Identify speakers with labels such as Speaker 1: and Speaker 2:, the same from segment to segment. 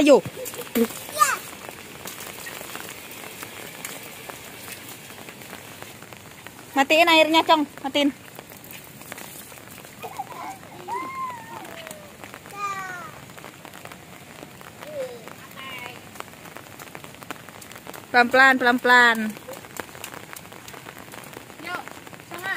Speaker 1: Ayo. Matiin airnya, Cong. Matiin. Pelan-pelan, pelan-pelan.
Speaker 2: Yuk, sama.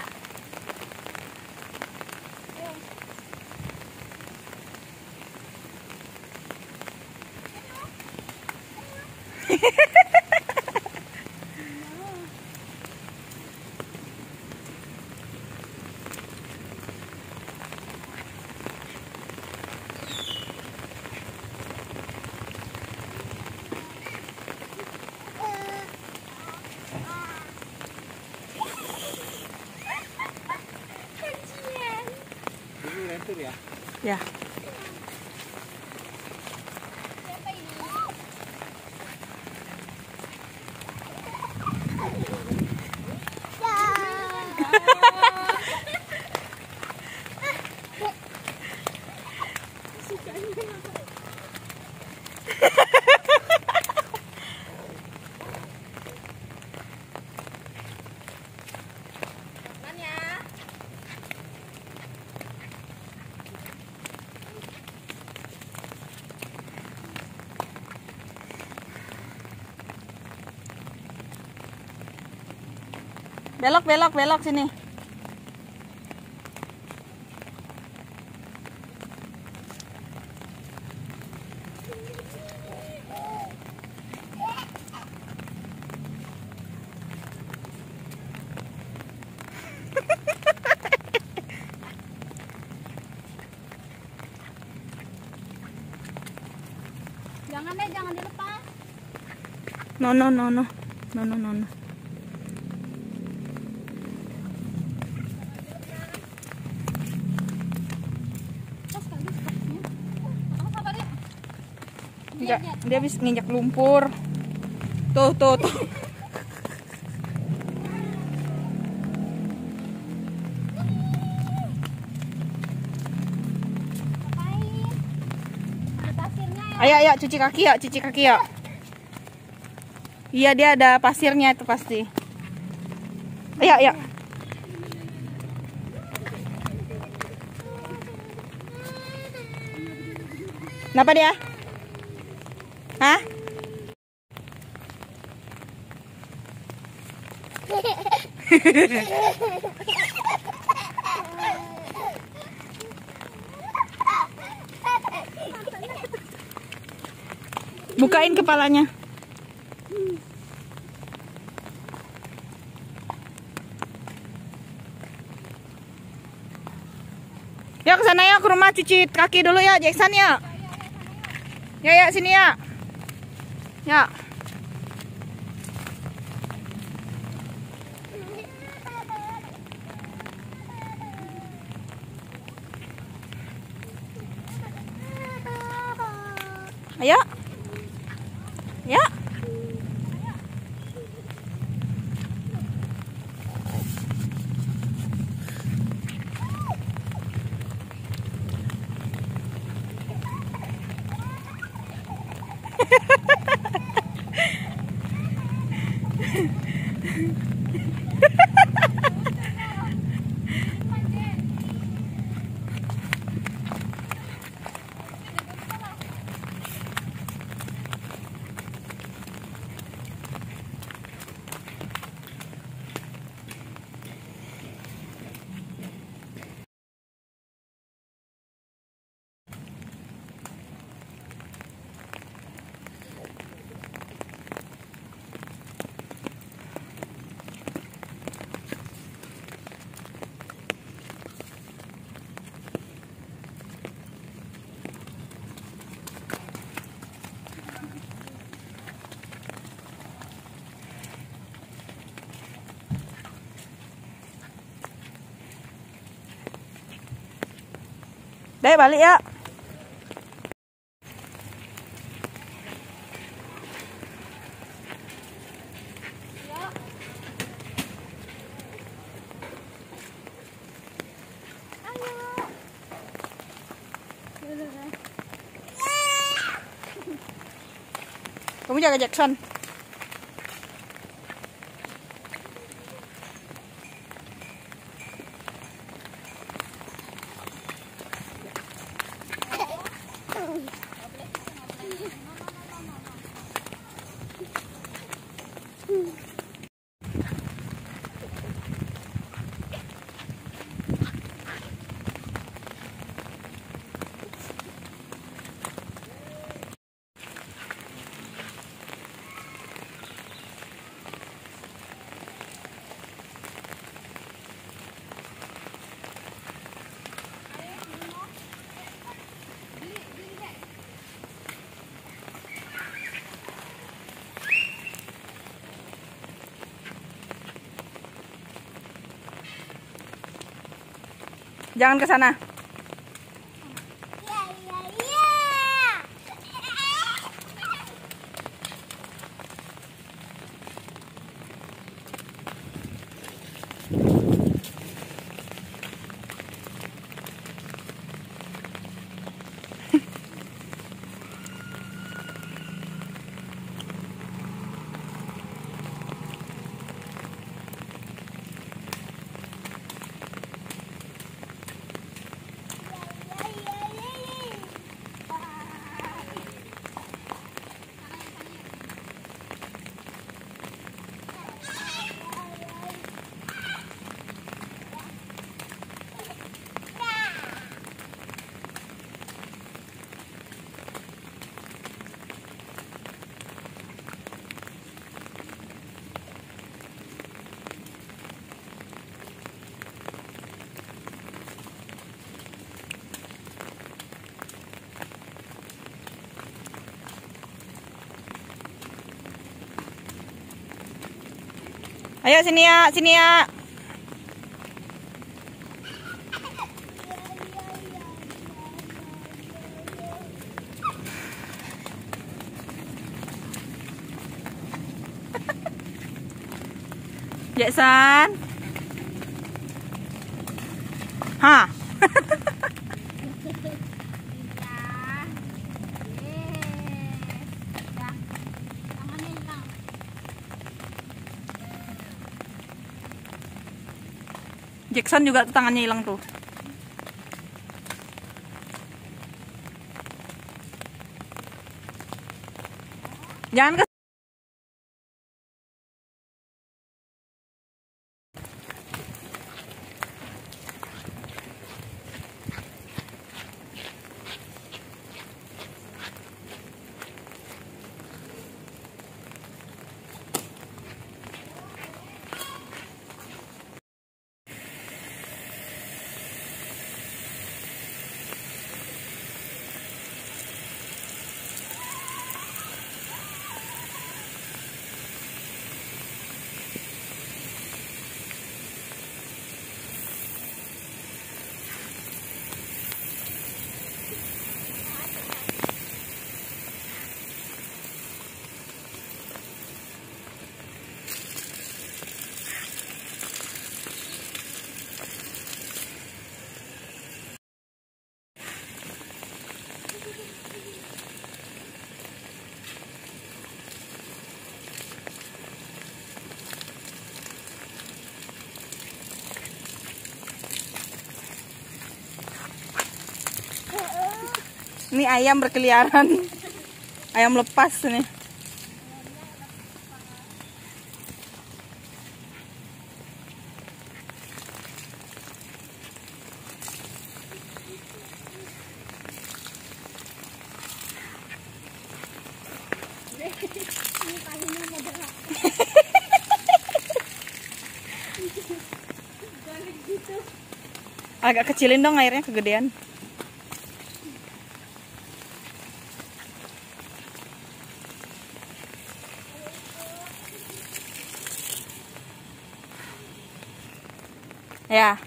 Speaker 3: Ya.
Speaker 1: Ya. Belok, belok, belok sini.
Speaker 2: Jangan deh, jangan dilepas.
Speaker 1: No, no, no, no. No, no, no, no. Enggak, dia habis nginjak lumpur. Tuh, tuh, tuh. Ayo, ayo, cuci kaki ya, cuci kaki ya. Iya, dia ada pasirnya itu pasti. Ayo, ayo. Kenapa dia? Hah? Bukain kepalanya. Ya ke sana ya, ke rumah cuci kaki dulu ya, Jackson ya. Ya, ya, sini ya. Ya. Ayo. Ya. Dek, balik ya. Kamu jaga Jackson. Jangan ke sana. Ayo sini ya, sini ya. Jackson. Hah. Jackson juga tangannya hilang tuh. Jangan ke Ini ayam berkeliaran. Ayam lepas nih. Agak kecilin dong airnya, kegedean. Ya.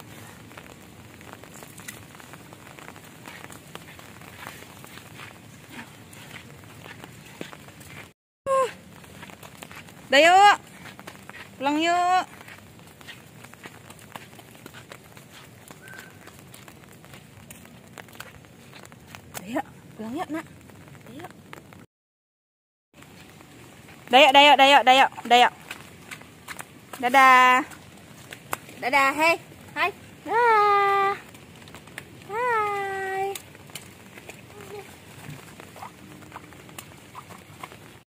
Speaker 1: Udah yuk. Pulang yuk. Ayo, pulang yuk, Nak. Ayo. Dayak, dayak, dayak, dayak, dayak. Dadah. Dadah, hei. Hai. Dah.